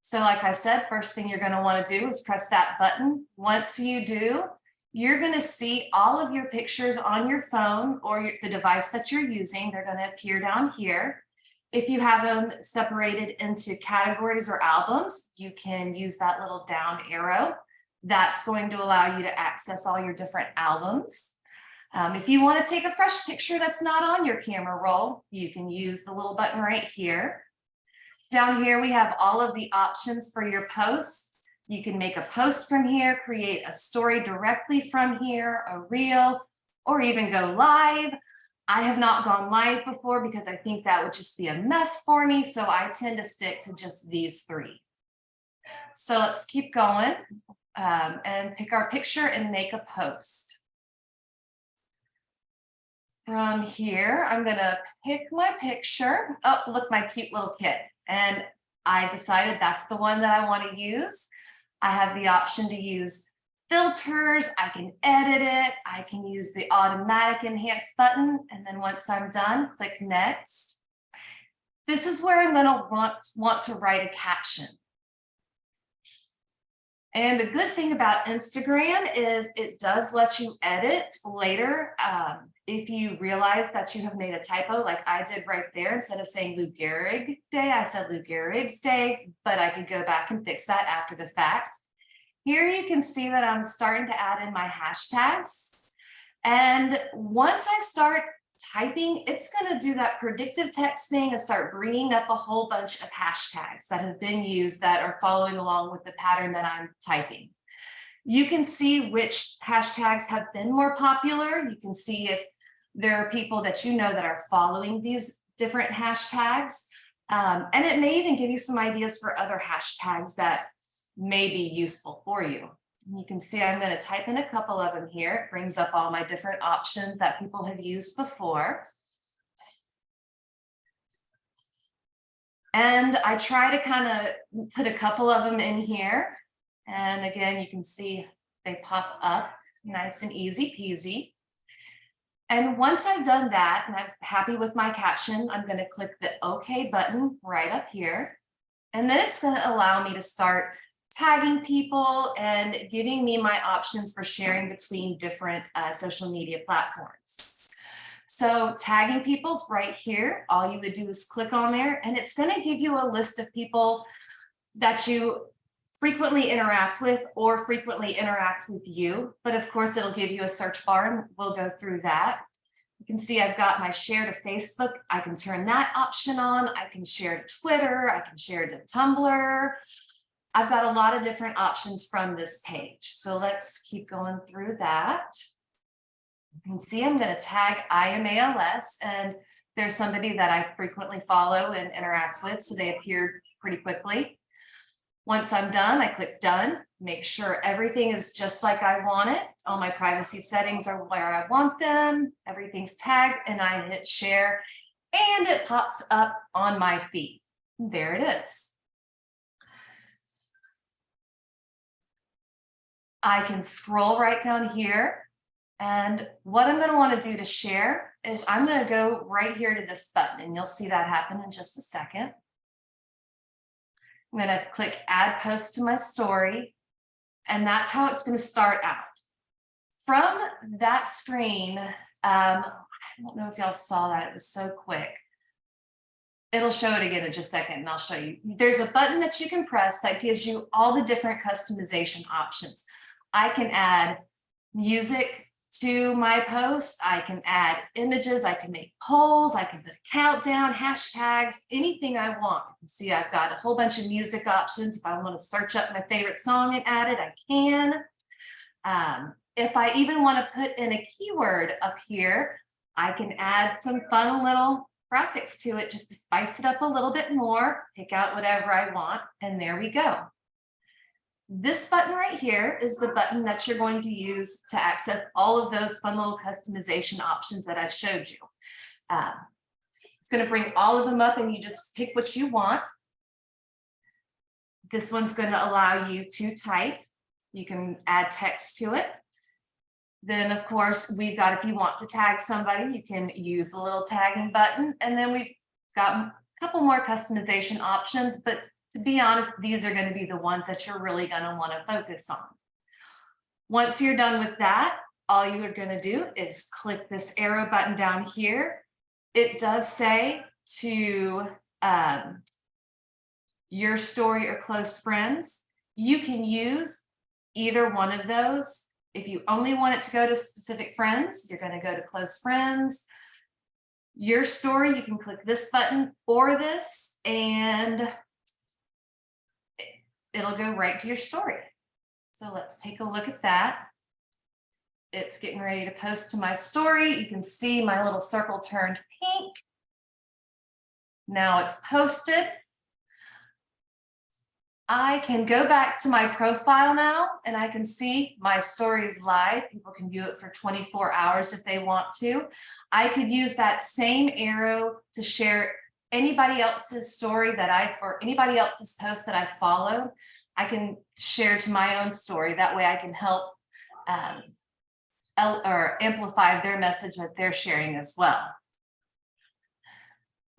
So like I said, first thing you're going to want to do is press that button. Once you do, you're going to see all of your pictures on your phone or the device that you're using. They're going to appear down here. If you have them separated into categories or albums, you can use that little down arrow. That's going to allow you to access all your different albums. If you want to take a fresh picture that's not on your camera roll, you can use the little button right here. Down here, we have all of the options for your posts. You can make a post from here, create a story directly from here, a reel, or even go live. I have not gone live before because I think that would just be a mess for me. So I tend to stick to just these 3. So let's keep going and pick our picture and make a post. From here, I'm going to pick my picture. Oh, look, my cute little kid. And I decided that's the one that I want to use. I have the option to use filters. I can edit it. I can use the automatic enhance button. And then once I'm done, click next. This is where I'm going to want to write a caption. And the good thing about Instagram is it does let you edit later. If you realize that you have made a typo, like I did right there, instead of saying Lou Gehrig Day, I said Lou Gehrig's Day, but I could go back and fix that after the fact. Here you can see that I'm starting to add in my hashtags. And once I start typing, it's going to do that predictive texting and start bringing up a whole bunch of hashtags that have been used that are following along with the pattern that I'm typing. You can see which hashtags have been more popular. You can see if there are people that you know that are following these different hashtags. And it may even give you some ideas for other hashtags that may be useful for you. You can see I'm going to type in a couple of them here. It brings up all my different options that people have used before. And I try to kind of put a couple of them in here. And again, you can see they pop up nice and easy peasy. And once I've done that and I'm happy with my caption, I'm going to click the OK button right up here. And then it's going to allow me to start tagging people and giving me my options for sharing between different social media platforms. So tagging people's right here. All you would do is click on there and it's going to give you a list of people that you frequently interact with or frequently interact with you. But of course, it'll give you a search bar and we'll go through that. You can see I've got my share to Facebook. I can turn that option on. I can share to Twitter. I can share to Tumblr. I've got a lot of different options from this page. So let's keep going through that. You can see I'm going to tag I AM ALS, and there's somebody that I frequently follow and interact with, so they appeared pretty quickly. Once I'm done, I click done, make sure everything is just like I want it. All my privacy settings are where I want them. Everything's tagged, and I hit share, and it pops up on my feed. There it is. I can scroll right down here. And what I'm going to want to do to share is I'm going to go right here to this button, and you'll see that happen in just a second. I'm going to click add post to my story, and that's how it's going to start out. From that screen, I don't know if y'all saw that, it was so quick. It'll show it again in just a second, and I'll show you. There's a button that you can press that gives you all the different customization options. I can add music to my post. I can add images. I can make polls. I can put a countdown, hashtags, anything I want. You can see I've got a whole bunch of music options. If I want to search up my favorite song and add it, I can. If I even want to put in a keyword up here, I can add some fun little graphics to it just to spice it up a little bit more, pick out whatever I want, and there we go. This button right here is the button that you're going to use to access all of those fun little customization options that I've showed you. It's going to bring all of them up, and you just pick what you want. This one's going to allow you to type. You can add text to it. Then, of course, we've got, if you want to tag somebody, you can use the little tagging button. And then we've got a couple more customization options, but to be honest, these are going to be the ones that you're really going to want to focus on. Once you're done with that, all you are going to do is click this arrow button down here. It does say to your story or close friends. You can use either one of those. If you only want it to go to specific friends, you're going to go to close friends. Your story, you can click this button or this, and it'll go right to your story. So let's take a look at that. It's getting ready to post to my story. You can see my little circle turned pink. Now it's posted. I can go back to my profile now, and I can see my story is live. People can view it for 24 hours if they want to. I could use that same arrow to share anybody else's story that or anybody else's post that I follow. I can share to my own story. That way I can help or amplify their message that they're sharing as well.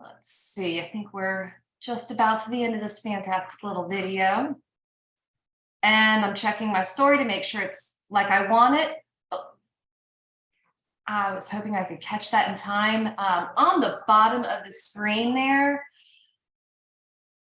Let's see, I think we're just about to the end of this fantastic little video. And I'm checking my story to make sure it's like I want it. I was hoping I could catch that in time. On the bottom of the screen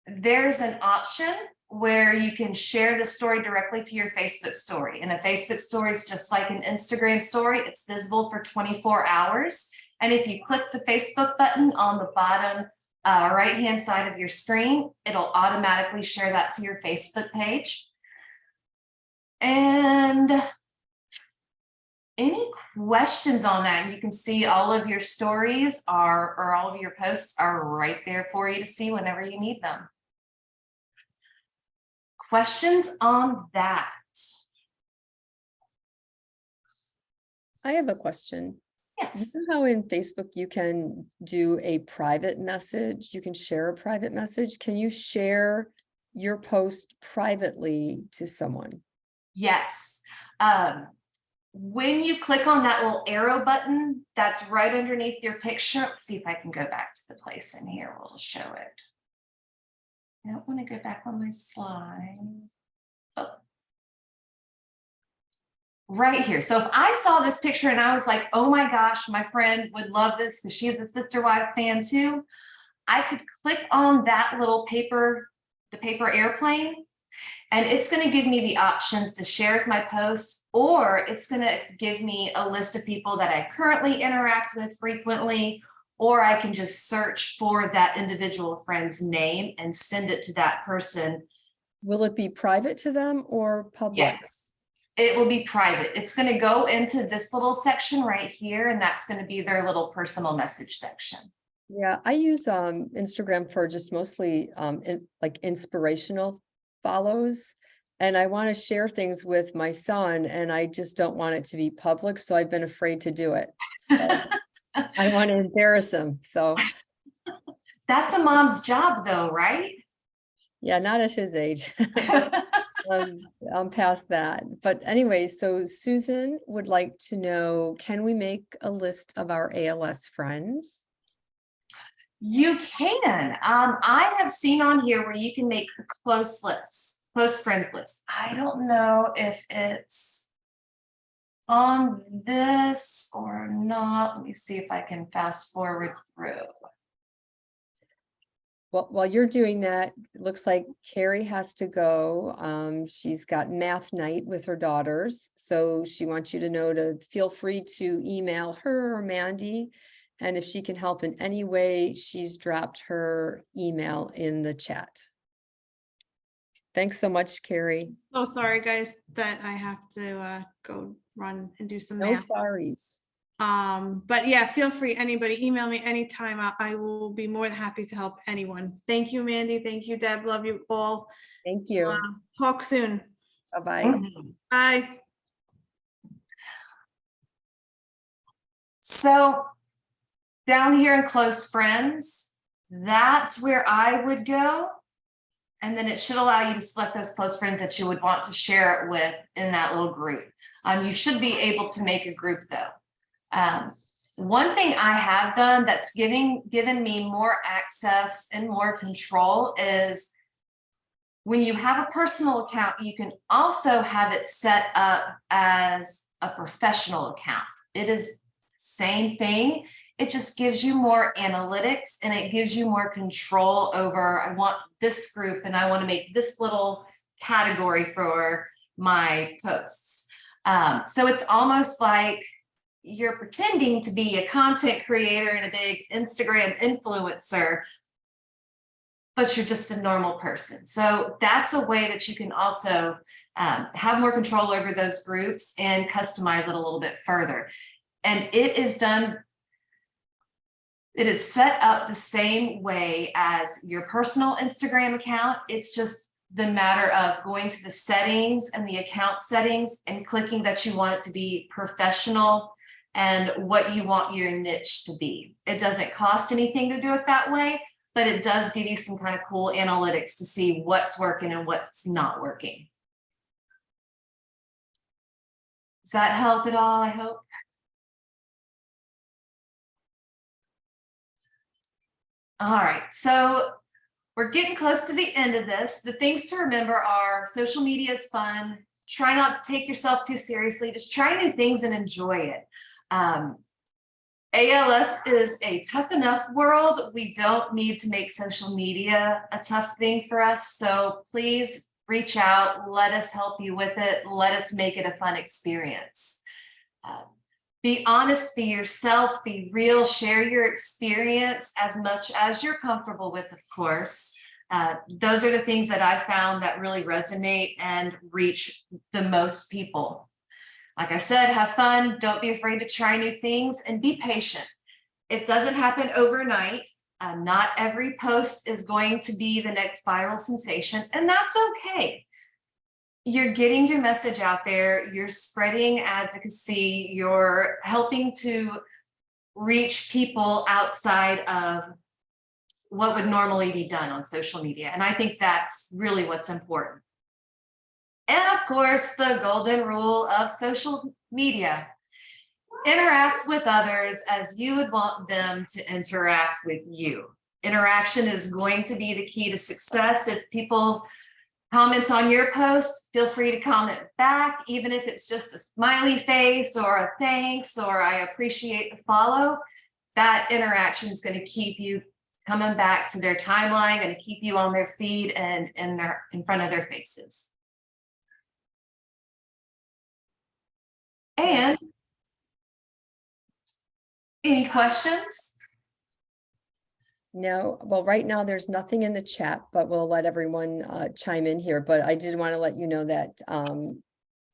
there's an option where you can share the story directly to your Facebook story. And a Facebook story is just like an Instagram story. It's visible for 24 hours. And if you click the Facebook button on the bottom right-hand side of your screen, it'll automatically share that to your Facebook page. And any questions on that? You can see all of your stories or all of your posts are right there for you to see whenever you need them. Questions on that? I have a question. You Yes. know how in Facebook you can do a private message? You can share a private message. Can you share your post privately to someone? Yes. When you click on that little arrow button, that's right underneath your picture. Let's see if I can go back to the place in here. We'll show it. I don't want to go back on my slide. Oh. Right here. So if I saw this picture and I was like, oh my gosh, my friend would love this because she's a Sister Wife fan too, I could click on that little paper, the paper airplane, and it's going to give me the options to share as my post, or it's going to give me a list of people that I currently interact with frequently, or I can just search for that individual friend's name and send it to that person. Will it be private to them or public? Yes, it will be private. It's going to go into this little section right here, and that's going to be their little personal message section. Yeah, I use Instagram for just mostly like inspirational follows. And I want to share things with my son, and I just don't want it to be public. So I've been afraid to do it. So I want to embarrass him. So That's a mom's job though, right? yeah, not at his age. I'm past that. But anyway, so Susan would like to know, can we make a list of our ALS friends? You can. I have seen on here where you can make a close lists, close friends list. I don't know if it's on this or not. Let me see if I can fast forward through. Well, while you're doing that, it looks like Carrie has to go. She's got math night with her daughters. So she wants you to know to feel free to email her or Mandy. And if she can help in any way, she's dropped her email in the chat. Thanks so much, Carrie. So sorry, guys, that I have to go run and do some No math. sorries. But yeah, feel free, anybody, email me anytime. I will be more than happy to help anyone. Thank you, Mandy. Thank you, Deb. Love you all. Thank you. Talk soon. Bye-bye. Bye. So down here in close friends, that's where I would go. And then it should allow you to select those close friends that you would want to share it with in that little group. You should be able to make a group though. One thing I have done that's given me more access and more control is when you have a personal account, you can also have it set up as a professional account. It is same thing. It just gives you more analytics and it gives you more control over, I want this group and I want to make this little category for my posts. So it's almost like you're pretending to be a content creator and a big Instagram influencer, but you're just a normal person. So that's a way that you can also have more control over those groups and customize it a little bit further. And it is done, it is set up the same way as your personal Instagram account. It's just the matter of going to the settings and the account settings and clicking that you want it to be professional and what you want your niche to be. It doesn't cost anything to do it that way, but it does give you some kind of cool analytics to see what's working and what's not working. Does that help at all, I hope? All right, so we're getting close to the end of this. The things to remember are social media is fun. Try not to take yourself too seriously. Just try new things and enjoy it. ALS is a tough enough world. We don't need to make social media a tough thing for us. So please reach out. Let us help you with it. Let us make it a fun experience. Be honest, be yourself, be real, share your experience as much as you're comfortable with, of course. Those are the things that I found that really resonate and reach the most people. Like I said, have fun, don't be afraid to try new things, and be patient. It doesn't happen overnight. Not every post is going to be the next viral sensation, and that's okay. You're getting your message out there, you're spreading advocacy, you're helping to reach people outside of what would normally be done on social media. And I think that's really what's important. And of course, the golden rule of social media: interact with others as you would want them to interact with you. Interaction is going to be the key to success. If people comment on your post, feel free to comment back, even if it's just a smiley face or a thanks or I appreciate the follow. That interaction is going to keep you coming back to their timeline and keep you on their feed and in front of their faces. And any questions? No, well, right now there's nothing in the chat, but we'll let everyone chime in here. But I did want to let you know that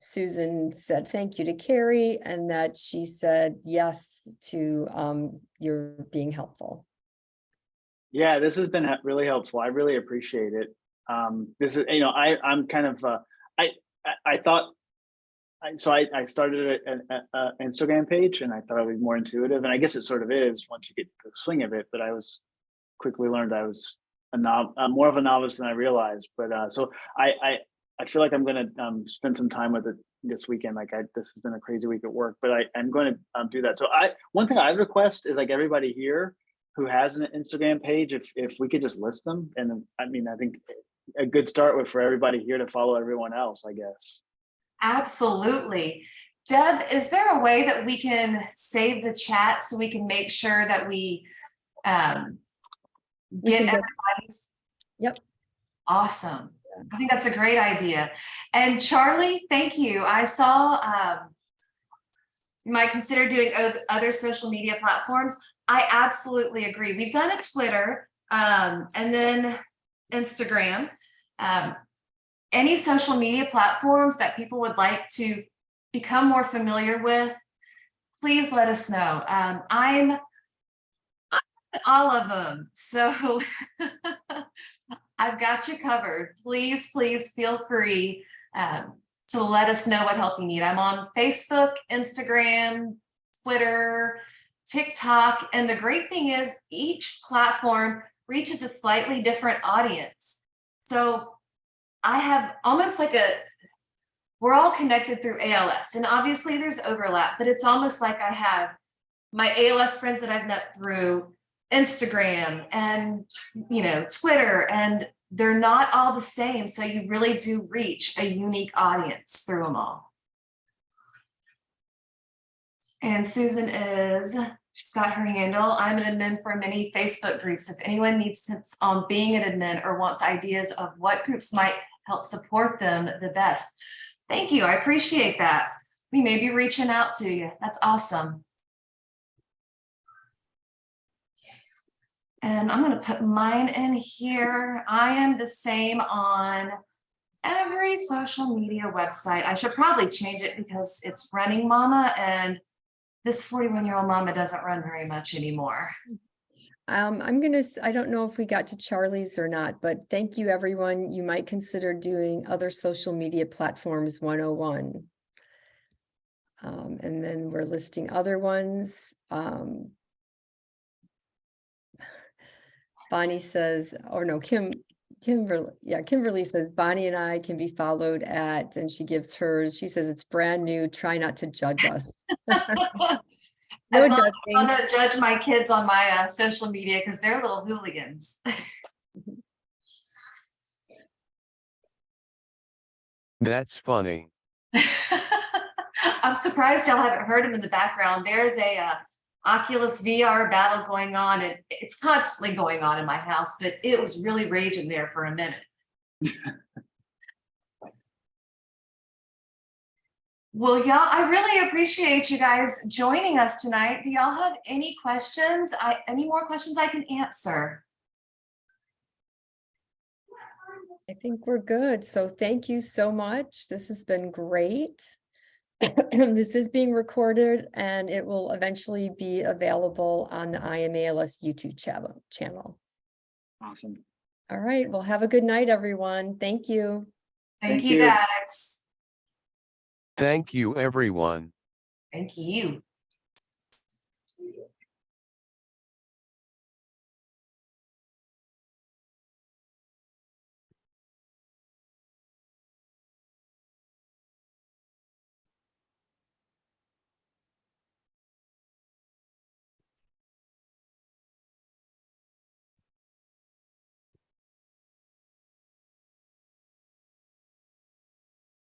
Susan said thank you to Carrie, and that she said yes to your being helpful. Yeah, this has been really helpful. I really appreciate it. This is, I'm kind of, I thought, I started an Instagram page, and I thought it would be more intuitive, and I guess it sort of is once you get the swing of it, but I quickly learned I was more of a novice than I realized. But so I feel like I'm going to spend some time with it this weekend. This has been a crazy week at work, but I'm going to do that. So one thing I'd request is, like, everybody here who has an Instagram page, if we could just list them. And I mean, I think a good start would for everybody here to follow everyone else, I guess. Absolutely. Deb, is there a way that we can save the chat so we can make sure that we get everybody's? Yep. Awesome. I think that's a great idea. And Charlie, thank you. I saw you might consider doing other social media platforms. I absolutely agree. We've done a Twitter and then Instagram. Any social media platforms that people would like to become more familiar with, please let us know. I'm all of them, so I've got you covered. Please feel free to let us know what help you need. I'm on Facebook, Instagram, Twitter, TikTok, and the great thing is each platform reaches a slightly different audience. So I have almost like we're all connected through ALS, and obviously there's overlap, but it's almost like I have my ALS friends that I've met through Instagram and, Twitter, and they're not all the same. So you really do reach a unique audience through them all. And Susan she's got her handle. I'm an admin for many Facebook groups. If anyone needs tips on being an admin or wants ideas of what groups might help support them the best. Thank you. I appreciate that. We may be reaching out to you. That's awesome. And I'm going to put mine in here. I am the same on every social media website. I should probably change it because it's running mama, and this 41-year-old mama doesn't run very much anymore. I don't know if we got to Charlie's or not, but thank you, everyone. You might consider doing other social media platforms 101. And then we're listing other ones. Bonnie says, or no, Kimberly says, Bonnie and I can be followed at, and she gives hers. She says, it's brand new. Try not to judge us. No judging. I'm going to judge my kids on my social media because they're little hooligans. That's funny. I'm surprised y'all haven't heard him in the background. There's a Oculus VR battle going on, and it's constantly going on in my house, but it was really raging there for a minute. Well, y'all, I really appreciate you guys joining us tonight. Do y'all have any questions? Any more questions I can answer? I think we're good. So thank you so much. This has been great. This is being recorded and it will eventually be available on the I AM ALS YouTube channel. Awesome. All right. Well, have a good night, everyone. Thank you. Thank Thank you, you. guys. Thank you, everyone. Thank you.